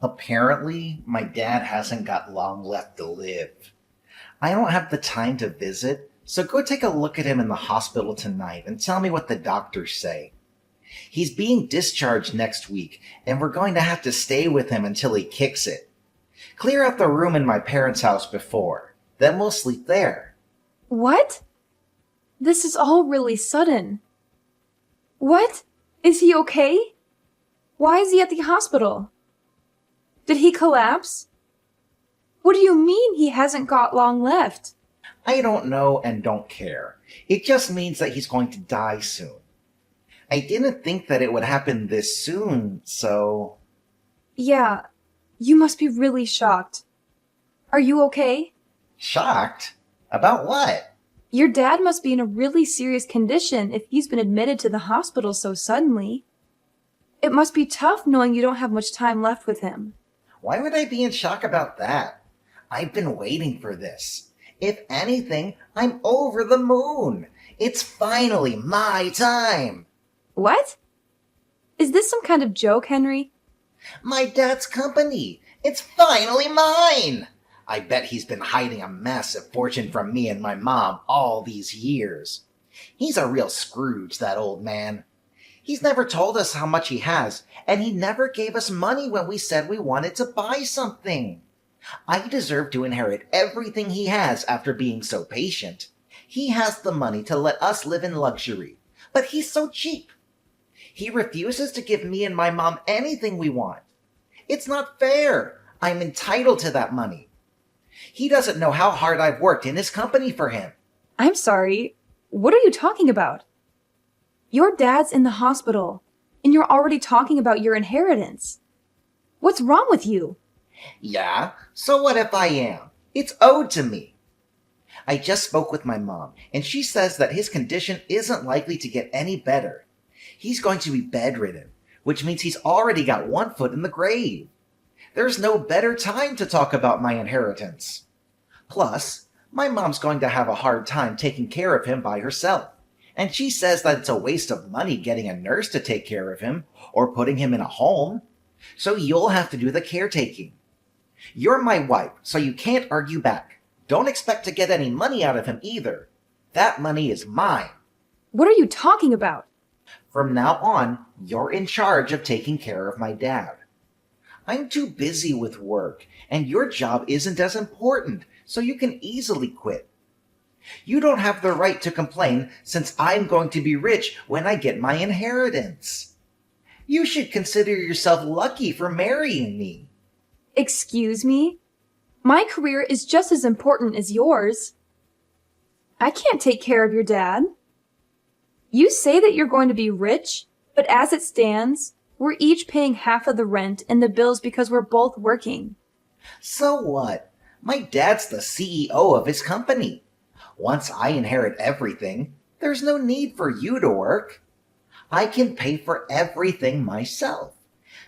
Apparently, my dad hasn't got long left to live. I don't have the time to visit, so go take a look at him in the hospital tonight and tell me what the doctors say. He's being discharged next week, and we're going to have to stay with him until he kicks it. Clear out the room in my parents' house before. Then we'll sleep there. What? This is all really sudden. What? Is he okay? Why is he at the hospital? Did he collapse? What do you mean he hasn't got long left? I don't know and don't care. It just means that he's going to die soon. I didn't think that it would happen this soon, so... Yeah, you must be really shocked. Are you okay? Shocked? About what? Your dad must be in a really serious condition if he's been admitted to the hospital so suddenly. It must be tough knowing you don't have much time left with him. Why would I be in shock about that? I've been waiting for this. If anything, I'm over the moon. It's finally my time. What? Is this some kind of joke, Henry? My dad's company. It's finally mine. I bet he's been hiding a massive fortune from me and my mom all these years. He's a real Scrooge, that old man. He's never told us how much he has, and he never gave us money when we said we wanted to buy something. I deserve to inherit everything he has after being so patient. He has the money to let us live in luxury, but he's so cheap. He refuses to give me and my mom anything we want. It's not fair. I'm entitled to that money. He doesn't know how hard I've worked in his company for him. I'm sorry. What are you talking about? Your dad's in the hospital, and you're already talking about your inheritance. What's wrong with you? Yeah, so what if I am? It's owed to me. I just spoke with my mom, and she says that his condition isn't likely to get any better. He's going to be bedridden, which means he's already got one foot in the grave. There's no better time to talk about my inheritance. Plus, my mom's going to have a hard time taking care of him by herself. And she says that it's a waste of money getting a nurse to take care of him or putting him in a home. So you'll have to do the caretaking. You're my wife, so you can't argue back. Don't expect to get any money out of him either. That money is mine. What are you talking about? From now on, you're in charge of taking care of my dad. I'm too busy with work, and your job isn't as important, so you can easily quit. You don't have the right to complain since I'm going to be rich when I get my inheritance. You should consider yourself lucky for marrying me. Excuse me? My career is just as important as yours. I can't take care of your dad. You say that you're going to be rich, but as it stands, we're each paying half of the rent and the bills because we're both working. So what? My dad's the CEO of his company. Once I inherit everything, there's no need for you to work. I can pay for everything myself.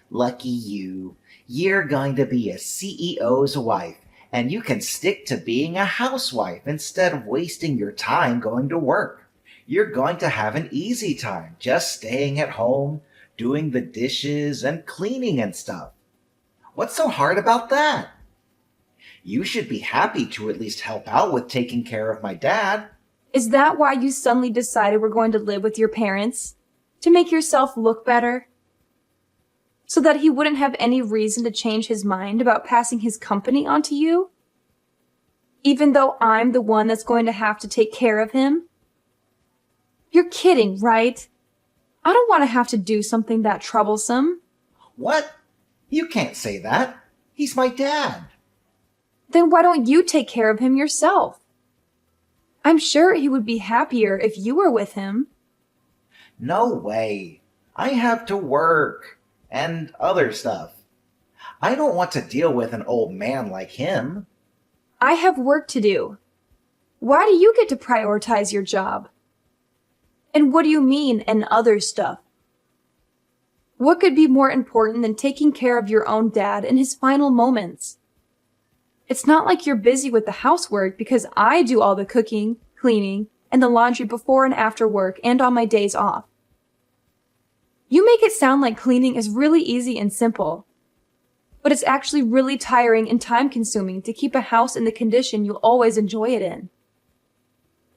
Lucky you. You're going to be a CEO's wife, and you can stick to being a housewife instead of wasting your time going to work. You're going to have an easy time just staying at home, doing the dishes and cleaning and stuff. What's so hard about that? You should be happy to at least help out with taking care of my dad. Is that why you suddenly decided we're going to live with your parents? To make yourself look better? So that he wouldn't have any reason to change his mind about passing his company onto you? Even though I'm the one that's going to have to take care of him? You're kidding, right? I don't want to have to do something that troublesome. What? You can't say that. He's my dad. Then why don't you take care of him yourself? I'm sure he would be happier if you were with him. No way. I have to work and other stuff. I don't want to deal with an old man like him. I have work to do. Why do you get to prioritize your job? And what do you mean, and other stuff? What could be more important than taking care of your own dad in his final moments? It's not like you're busy with the housework because I do all the cooking, cleaning, and the laundry before and after work and on my days off. You make it sound like cleaning is really easy and simple. but it's actually really tiring and time-consuming to keep a house in the condition you always enjoy it in.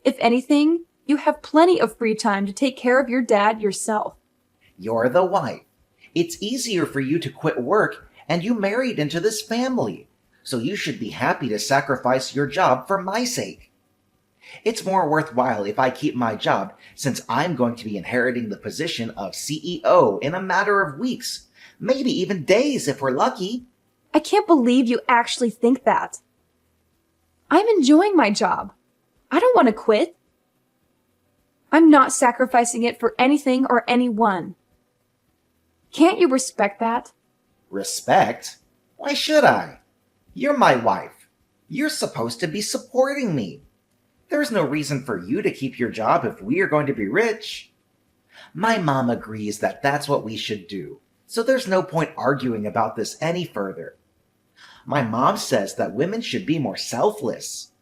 If anything, you have plenty of free time to take care of your dad yourself. You're the wife. It's easier for you to quit work, and you married into this family, so you should be happy to sacrifice your job for my sake. It's more worthwhile if I keep my job, since I'm going to be inheriting the position of CEO in a matter of weeks, maybe even days if we're lucky. I can't believe you actually think that. I'm enjoying my job. I don't want to quit. I'm not sacrificing it for anything or anyone. Can't you respect that? Respect? Why should I? You're my wife. You're supposed to be supporting me. There's no reason for you to keep your job if we are going to be rich. My mom agrees that that's what we should do, so there's no point arguing about this any further. My mom says that women should be more selfless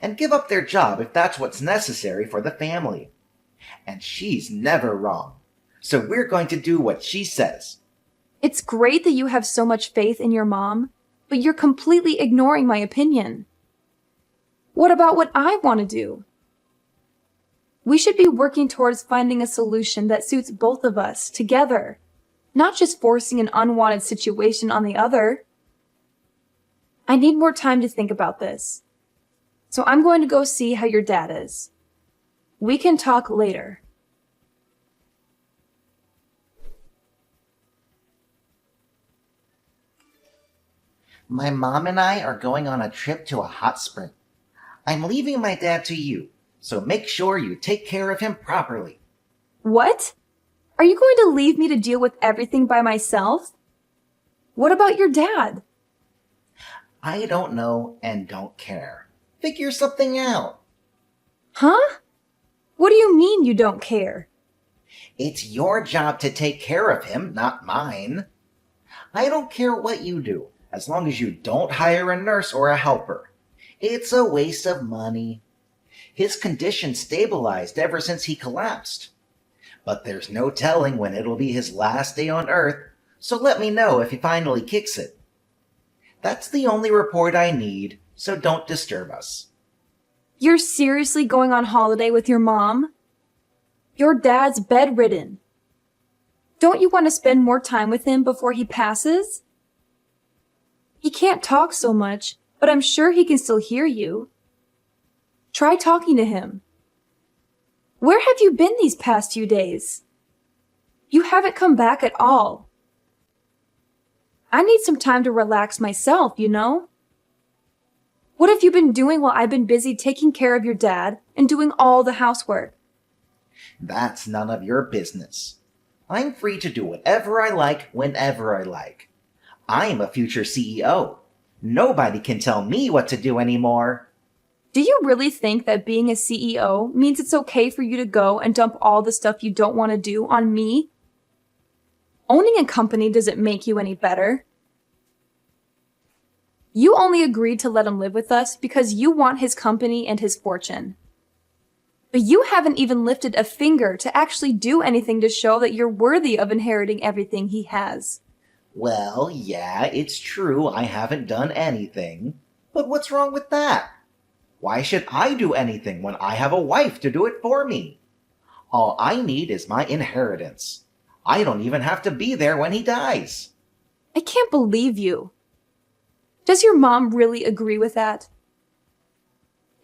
and give up their job if that's what's necessary for the family. And she's never wrong, so we're going to do what she says. It's great that you have so much faith in your mom, but you're completely ignoring my opinion. What about what I want to do? We should be working towards finding a solution that suits both of us together, not just forcing an unwanted situation on the other. I need more time to think about this, so I'm going to go see how your dad is. We can talk later. My mom and I are going on a trip to a hot spring. I'm leaving my dad to you, so make sure you take care of him properly. What? Are you going to leave me to deal with everything by myself? What about your dad? I don't know and don't care. Figure something out. Huh? What do you mean you don't care? It's your job to take care of him, not mine. I don't care what you do, as long as you don't hire a nurse or a helper. It's a waste of money. His condition stabilized ever since he collapsed. But there's no telling when it'll be his last day on Earth, so let me know if he finally kicks it. That's the only report I need, so don't disturb us. You're seriously going on holiday with your mom? Your dad's bedridden. Don't you want to spend more time with him before he passes? He can't talk so much, but I'm sure he can still hear you. Try talking to him. Where have you been these past few days? You haven't come back at all. I need some time to relax myself, you know? What have you been doing while I've been busy taking care of your dad and doing all the housework? That's none of your business. I'm free to do whatever I like whenever I like. I'm a future CEO. Nobody can tell me what to do anymore. Do you really think that being a CEO means it's okay for you to go and dump all the stuff you don't want to do on me? Owning a company doesn't make you any better. You only agreed to let him live with us because you want his company and his fortune. But you haven't even lifted a finger to actually do anything to show that you're worthy of inheriting everything he has. Well, yeah, it's true I haven't done anything. But what's wrong with that? Why should I do anything when I have a wife to do it for me? All I need is my inheritance. I don't even have to be there when he dies. I can't believe you. Does your mom really agree with that?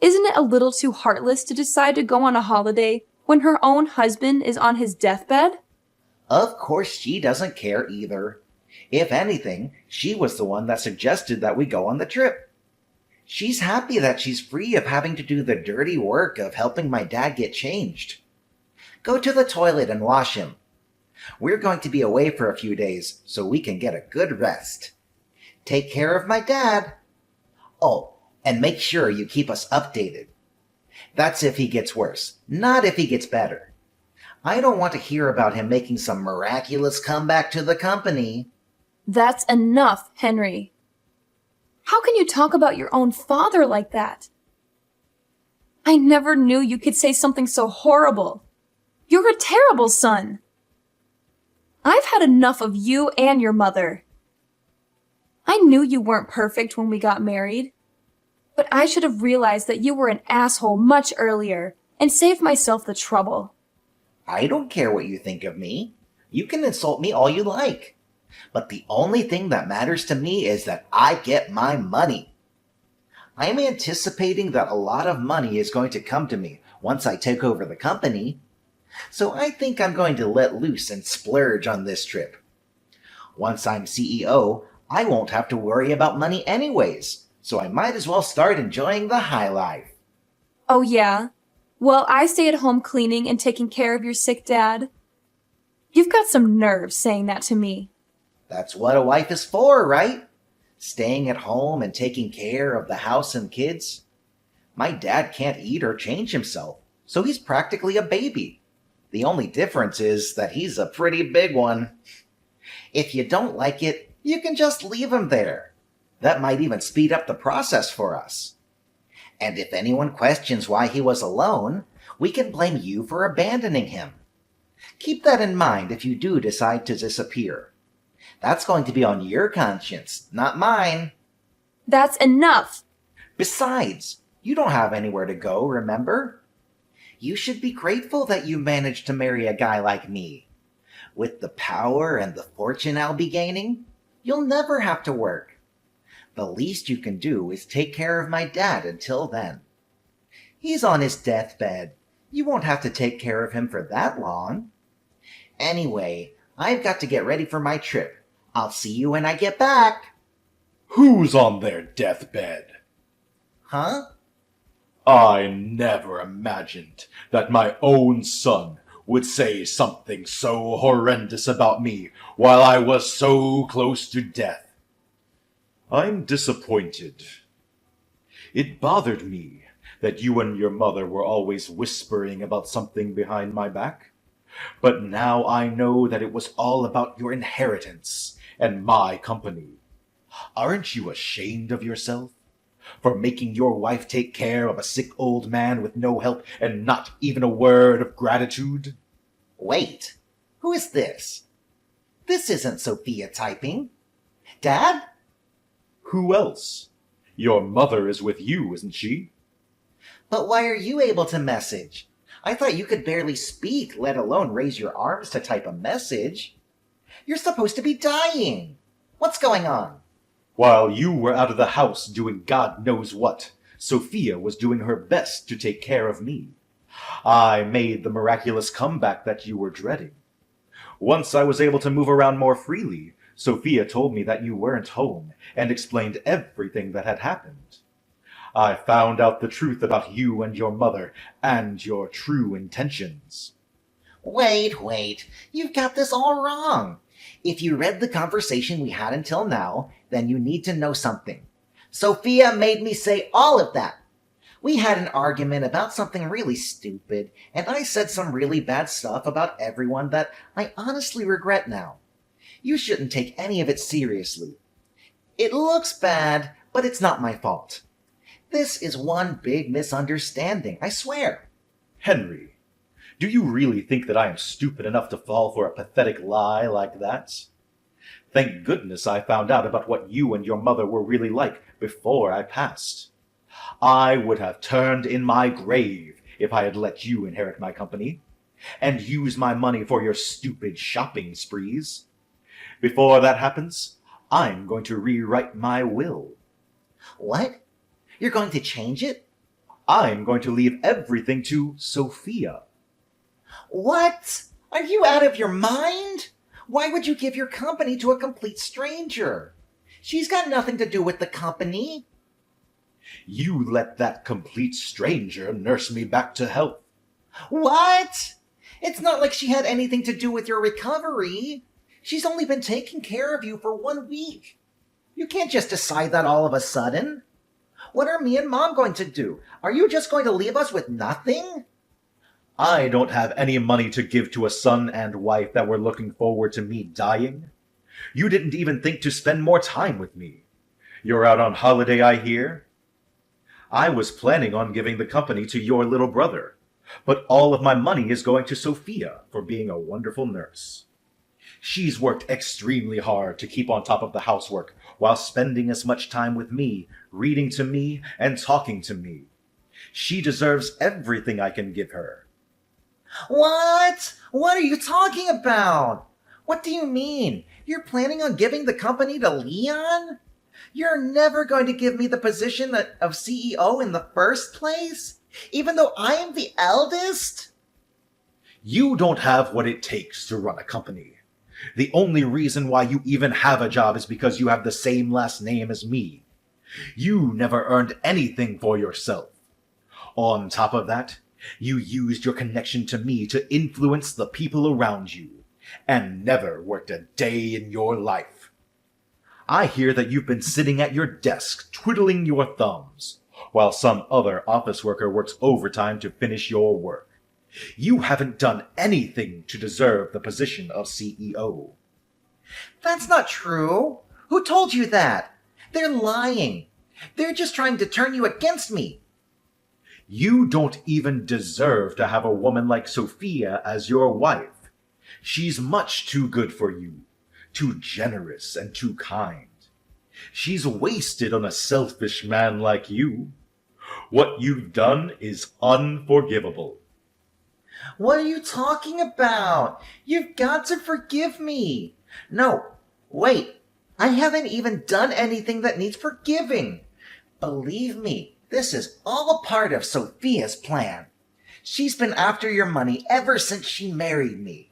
Isn't it a little too heartless to decide to go on a holiday when her own husband is on his deathbed? Of course she doesn't care either. If anything, she was the one that suggested that we go on the trip. She's happy that she's free of having to do the dirty work of helping my dad get changed. Go to the toilet and wash him. We're going to be away for a few days, so we can get a good rest. Take care of my dad. Oh, and make sure you keep us updated. That's if he gets worse, not if he gets better. I don't want to hear about him making some miraculous comeback to the company. That's enough, Henry. How can you talk about your own father like that? I never knew you could say something so horrible. You're a terrible son. I've had enough of you and your mother. I knew you weren't perfect when we got married. But I should have realized that you were an asshole much earlier and saved myself the trouble. I don't care what you think of me. You can insult me all you like. But the only thing that matters to me is that I get my money. I'm anticipating that a lot of money is going to come to me once I take over the company. So I think I'm going to let loose and splurge on this trip. Once I'm CEO, I won't have to worry about money anyways, so I might as well start enjoying the high life. Oh yeah? Well, I stay at home cleaning and taking care of your sick dad. You've got some nerve saying that to me. That's what a wife is for, right? Staying at home and taking care of the house and kids. My dad can't eat or change himself, so he's practically a baby. The only difference is that he's a pretty big one. If you don't like it, you can just leave him there. That might even speed up the process for us. And if anyone questions why he was alone, we can blame you for abandoning him. Keep that in mind if you do decide to disappear. That's going to be on your conscience, not mine. That's enough! Besides, you don't have anywhere to go, remember? You should be grateful that you managed to marry a guy like me. With the power and the fortune I'll be gaining, you'll never have to work. The least you can do is take care of my dad until then. He's on his deathbed. You won't have to take care of him for that long. Anyway, I've got to get ready for my trip. I'll see you when I get back. Who's on their deathbed? Huh? I never imagined that my own son would say something so horrendous about me while I was so close to death. I'm disappointed. It bothered me that you and your mother were always whispering about something behind my back. But now I know that it was all about your inheritance and my company. Aren't you ashamed of yourself for making your wife take care of a sick old man with no help and not even a word of gratitude? Wait, who is this? This isn't Sophia typing. Dad? Who else? Your mother is with you, isn't she? But why are you able to message? I thought you could barely speak, let alone raise your arms to type a message. You're supposed to be dying. What's going on? While you were out of the house doing God knows what, Sophia was doing her best to take care of me. I made the miraculous comeback that you were dreading. Once I was able to move around more freely, Sophia told me that you weren't home and explained everything that had happened. I found out the truth about you and your mother and your true intentions. Wait, you've got this all wrong. If you read the conversation we had until now, then you need to know something. Sophia made me say all of that. We had an argument about something really stupid, and I said some really bad stuff about everyone that I honestly regret now. You shouldn't take any of it seriously. It looks bad, but it's not my fault. This is one big misunderstanding, I swear. Henry, do you really think that I am stupid enough to fall for a pathetic lie like that? Thank goodness I found out about what you and your mother were really like before I passed. I would have turned in my grave if I had let you inherit my company, and use my money for your stupid shopping sprees. Before that happens, I'm going to rewrite my will. What? You're going to change it? I'm going to leave everything to Sophia. What? Are you out of your mind? Why would you give your company to a complete stranger? She's got nothing to do with the company. You let that complete stranger nurse me back to health. What? It's not like she had anything to do with your recovery. She's only been taking care of you for 1 week. You can't just decide that all of a sudden. What are me and Mom going to do? Are you just going to leave us with nothing? I don't have any money to give to a son and wife that were looking forward to me dying. You didn't even think to spend more time with me. You're out on holiday, I hear? I was planning on giving the company to your little brother, but all of my money is going to Sophia for being a wonderful nurse. She's worked extremely hard to keep on top of the housework while spending as much time with me, reading to me, and talking to me. She deserves everything I can give her. What? What are you talking about? What do you mean? You're planning on giving the company to Leon? You're never going to give me the position of CEO in the first place? Even though I am the eldest? You don't have what it takes to run a company. The only reason why you even have a job is because you have the same last name as me. You never earned anything for yourself. On top of that, you used your connection to me to influence the people around you, and never worked a day in your life. I hear that you've been sitting at your desk twiddling your thumbs, while some other office worker works overtime to finish your work. You haven't done anything to deserve the position of CEO. That's not true. Who told you that? They're lying. They're just trying to turn you against me. You don't even deserve to have a woman like Sophia as your wife. She's much too good for you, too generous and too kind. She's wasted on a selfish man like you. What you've done is unforgivable. What are you talking about? You've got to forgive me. No, wait. I haven't even done anything that needs forgiving. Believe me, this is all a part of Sophia's plan. She's been after your money ever since she married me.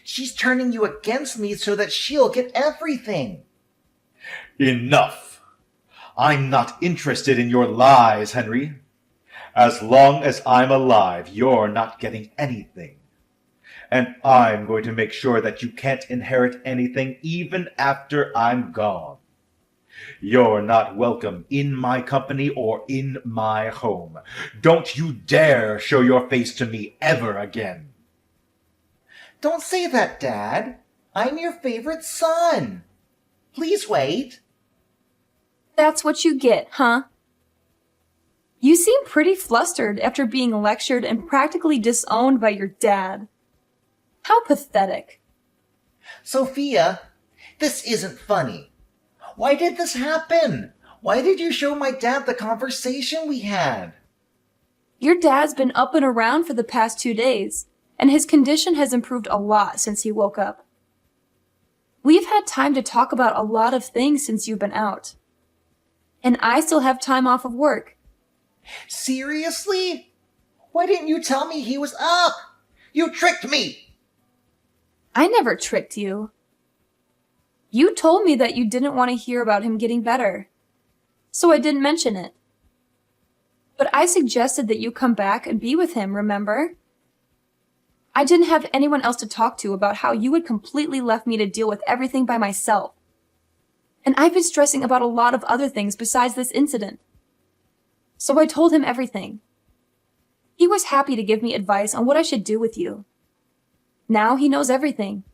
She's turning you against me so that she'll get everything. Enough. I'm not interested in your lies, Henry. As long as I'm alive, you're not getting anything. And I'm going to make sure that you can't inherit anything even after I'm gone. You're not welcome in my company or in my home. Don't you dare show your face to me ever again. Don't say that, Dad. I'm your favorite son. Please wait. That's what you get, huh? You seem pretty flustered after being lectured and practically disowned by your dad. How pathetic. Sophia, this isn't funny. Why did this happen? Why did you show my dad the conversation we had? Your dad's been up and around for the past 2 days, and his condition has improved a lot since he woke up. We've had time to talk about a lot of things since you've been out. And I still have time off of work. Seriously? Why didn't you tell me he was up? You tricked me! I never tricked you. You told me that you didn't want to hear about him getting better, so I didn't mention it. But I suggested that you come back and be with him, remember? I didn't have anyone else to talk to about how you had completely left me to deal with everything by myself. And I've been stressing about a lot of other things besides this incident. So I told him everything. He was happy to give me advice on what I should do with you. Now he knows everything.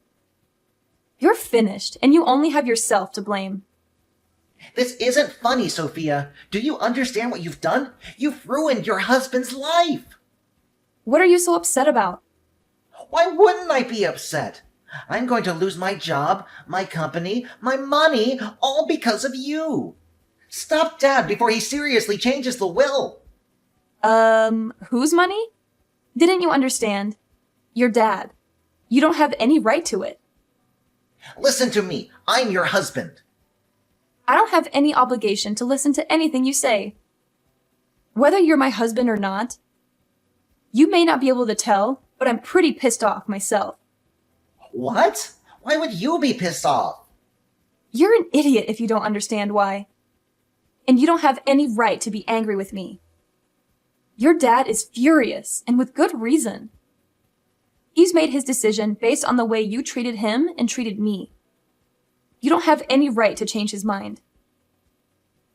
You're finished, and you only have yourself to blame. This isn't funny, Sophia. Do you understand what you've done? You've ruined your husband's life. What are you so upset about? Why wouldn't I be upset? I'm going to lose my job, my company, my money, all because of you. Stop Dad before he seriously changes the will. Whose money? Didn't you understand? Your dad. You don't have any right to it. Listen to me. I'm your husband. I don't have any obligation to listen to anything you say. Whether you're my husband or not, you may not be able to tell, but I'm pretty pissed off myself. What? Why would you be pissed off? You're an idiot if you don't understand why. And you don't have any right to be angry with me. Your dad is furious, and with good reason. He's made his decision based on the way you treated him and treated me. You don't have any right to change his mind.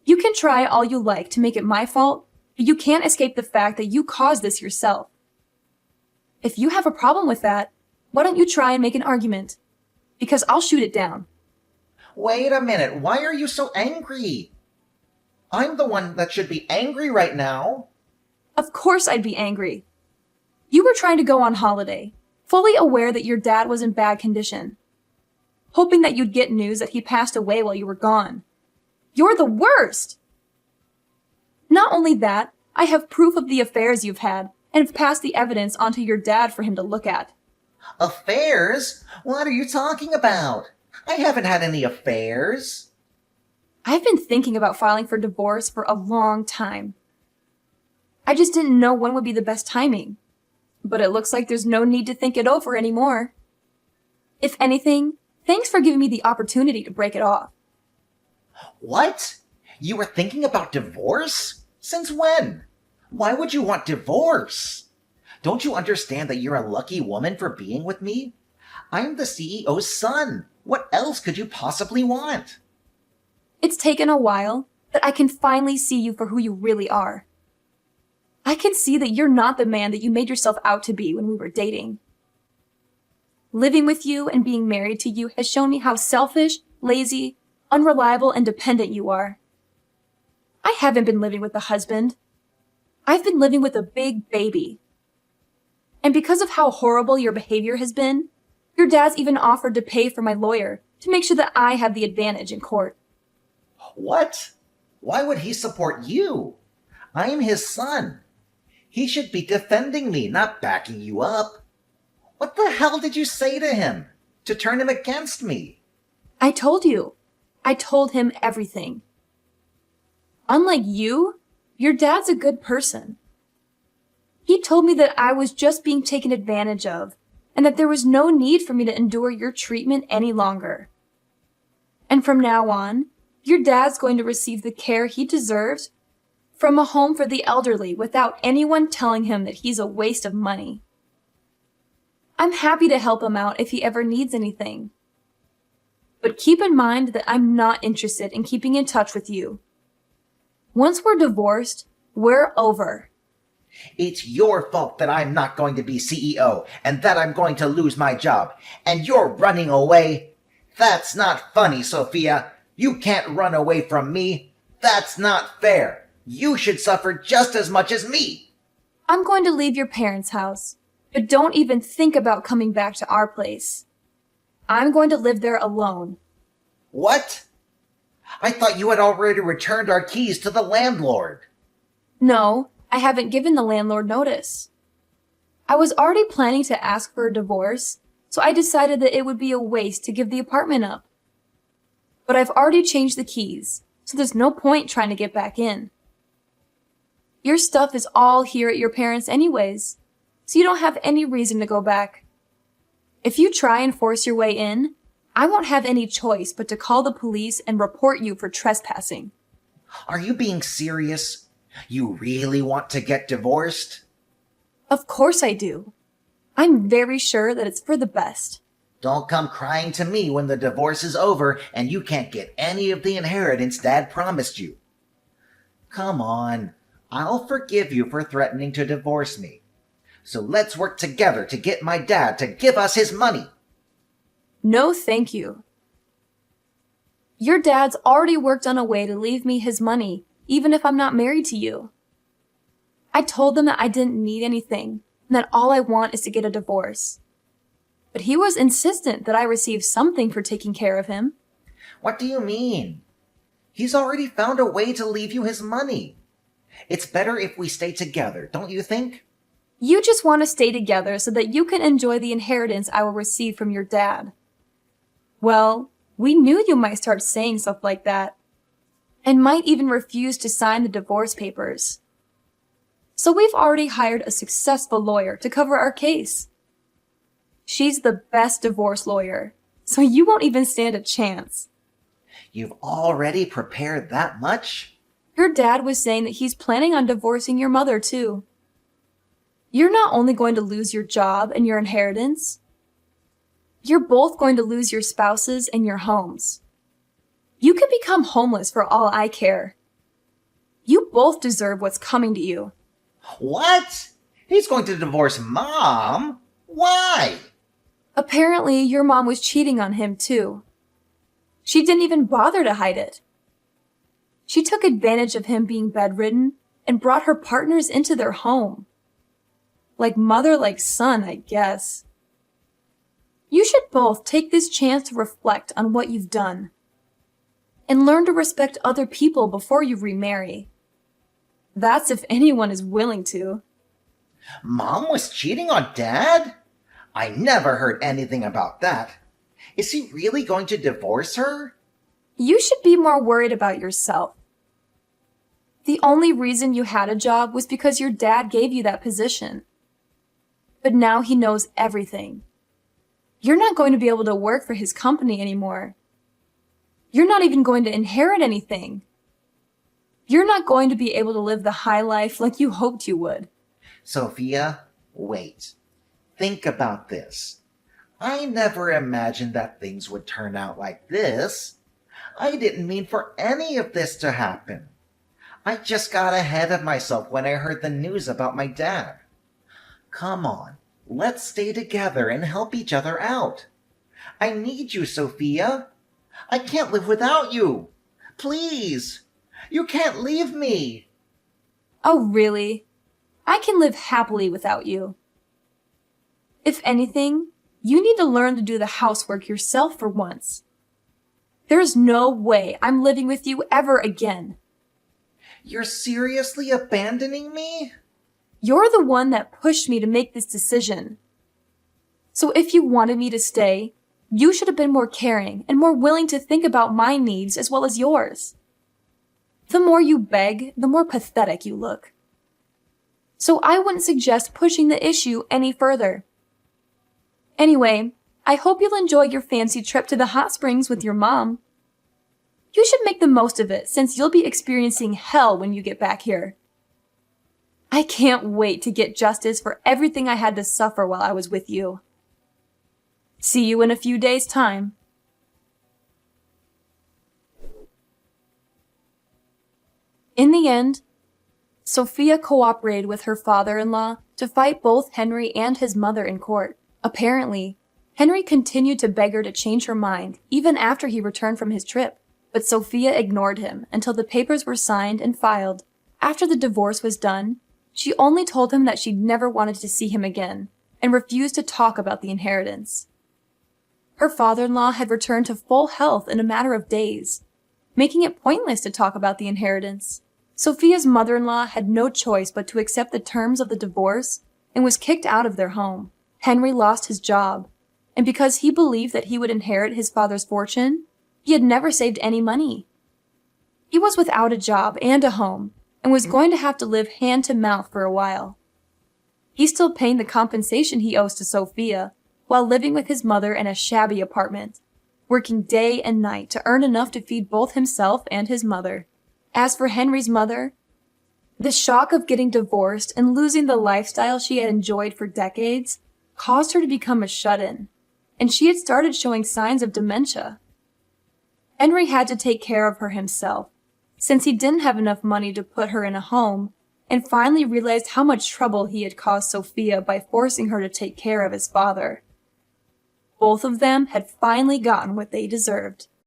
You can try all you like to make it my fault, but you can't escape the fact that you caused this yourself. If you have a problem with that, why don't you try and make an argument? Because I'll shoot it down. Wait a minute. Why are you so angry? I'm the one that should be angry right now. Of course I'd be angry. You were trying to go on holiday, fully aware that your dad was in bad condition, hoping that you'd get news that he passed away while you were gone. You're the worst! Not only that, I have proof of the affairs you've had and have passed the evidence onto your dad for him to look at. Affairs? What are you talking about? I haven't had any affairs. I've been thinking about filing for divorce for a long time. I just didn't know when would be the best timing. But it looks like there's no need to think it over anymore. If anything, thanks for giving me the opportunity to break it off. What? You were thinking about divorce? Since when? Why would you want divorce? Don't you understand that you're a lucky woman for being with me? I'm the CEO's son. What else could you possibly want? It's taken a while, but I can finally see you for who you really are. I can see that you're not the man that you made yourself out to be when we were dating. Living with you and being married to you has shown me how selfish, lazy, unreliable, and dependent you are. I haven't been living with a husband. I've been living with a big baby. And because of how horrible your behavior has been, your dad's even offered to pay for my lawyer to make sure that I have the advantage in court. What? Why would he support you? I'm his son. He should be defending me, not backing you up. What the hell did you say to him? To turn him against me? I told you. I told him everything. Unlike you, your dad's a good person. He told me that I was just being taken advantage of, and that there was no need for me to endure your treatment any longer. And from now on, your dad's going to receive the care he deserves from a home for the elderly without anyone telling him that he's a waste of money. I'm happy to help him out if he ever needs anything. But keep in mind that I'm not interested in keeping in touch with you. Once we're divorced, we're over. It's your fault that I'm not going to be CEO and that I'm going to lose my job. And you're running away? That's not funny, Sophia. You can't run away from me. That's not fair. You should suffer just as much as me. I'm going to leave your parents' house, but don't even think about coming back to our place. I'm going to live there alone. What? I thought you had already returned our keys to the landlord. No, I haven't given the landlord notice. I was already planning to ask for a divorce, so I decided that it would be a waste to give the apartment up. But I've already changed the keys, so there's no point trying to get back in. Your stuff is all here at your parents' anyways, so you don't have any reason to go back. If you try and force your way in, I won't have any choice but to call the police and report you for trespassing. Are you being serious? You really want to get divorced? Of course I do. I'm very sure that it's for the best. Don't come crying to me when the divorce is over and you can't get any of the inheritance Dad promised you. Come on, I'll forgive you for threatening to divorce me. So let's work together to get my dad to give us his money. No, thank you. Your dad's already worked on a way to leave me his money, even if I'm not married to you. I told him that I didn't need anything, and that all I want is to get a divorce. But he was insistent that I receive something for taking care of him. What do you mean? He's already found a way to leave you his money. It's better if we stay together, don't you think? You just want to stay together so that you can enjoy the inheritance I will receive from your dad. Well, we knew you might start saying stuff like that, and might even refuse to sign the divorce papers. So we've already hired a successful lawyer to cover our case. She's the best divorce lawyer, so you won't even stand a chance. You've already prepared that much? Your dad was saying that he's planning on divorcing your mother too. You're not only going to lose your job and your inheritance, you're both going to lose your spouses and your homes. You could become homeless for all I care. You both deserve what's coming to you. What? He's going to divorce Mom? Why? Apparently, your mom was cheating on him too. She didn't even bother to hide it. She took advantage of him being bedridden and brought her partners into their home. Like mother, like son, I guess. You should both take this chance to reflect on what you've done. and learn to respect other people before you remarry. That's if anyone is willing to. Mom was cheating on Dad? I never heard anything about that. Is he really going to divorce her? You should be more worried about yourself. The only reason you had a job was because your dad gave you that position. But now he knows everything. You're not going to be able to work for his company anymore. You're not even going to inherit anything. You're not going to be able to live the high life like you hoped you would. Sophia, wait. Think about this. I never imagined that things would turn out like this. I didn't mean for any of this to happen. I just got ahead of myself when I heard the news about my dad. Come on, let's stay together and help each other out. I need you, Sophia. I can't live without you. Please, you can't leave me. Oh, really? I can live happily without you. If anything, you need to learn to do the housework yourself for once. There's no way I'm living with you ever again. You're seriously abandoning me? You're the one that pushed me to make this decision. So if you wanted me to stay, you should have been more caring and more willing to think about my needs as well as yours. The more you beg, the more pathetic you look. So I wouldn't suggest pushing the issue any further. Anyway, I hope you'll enjoy your fancy trip to the hot springs with your mom. You should make the most of it since you'll be experiencing hell when you get back here. I can't wait to get justice for everything I had to suffer while I was with you. See you in a few days' time. In the end, Sophia cooperated with her father-in-law to fight both Henry and his mother in court. Apparently, Henry continued to beg her to change her mind even after he returned from his trip, but Sophia ignored him until the papers were signed and filed. After the divorce was done, she only told him that she'd never wanted to see him again and refused to talk about the inheritance. Her father-in-law had returned to full health in a matter of days, making it pointless to talk about the inheritance. Sophia's mother-in-law had no choice but to accept the terms of the divorce and was kicked out of their home. Henry lost his job, and because he believed that he would inherit his father's fortune, he had never saved any money. He was without a job and a home, and was going to have to live hand to mouth for a while. He's still paying the compensation he owes to Sophia, while living with his mother in a shabby apartment, working day and night to earn enough to feed both himself and his mother. As for Henry's mother, the shock of getting divorced and losing the lifestyle she had enjoyed for decades caused her to become a shut-in, and she had started showing signs of dementia. Henry had to take care of her himself, since he didn't have enough money to put her in a home, and finally realized how much trouble he had caused Sophia by forcing her to take care of his father. Both of them had finally gotten what they deserved.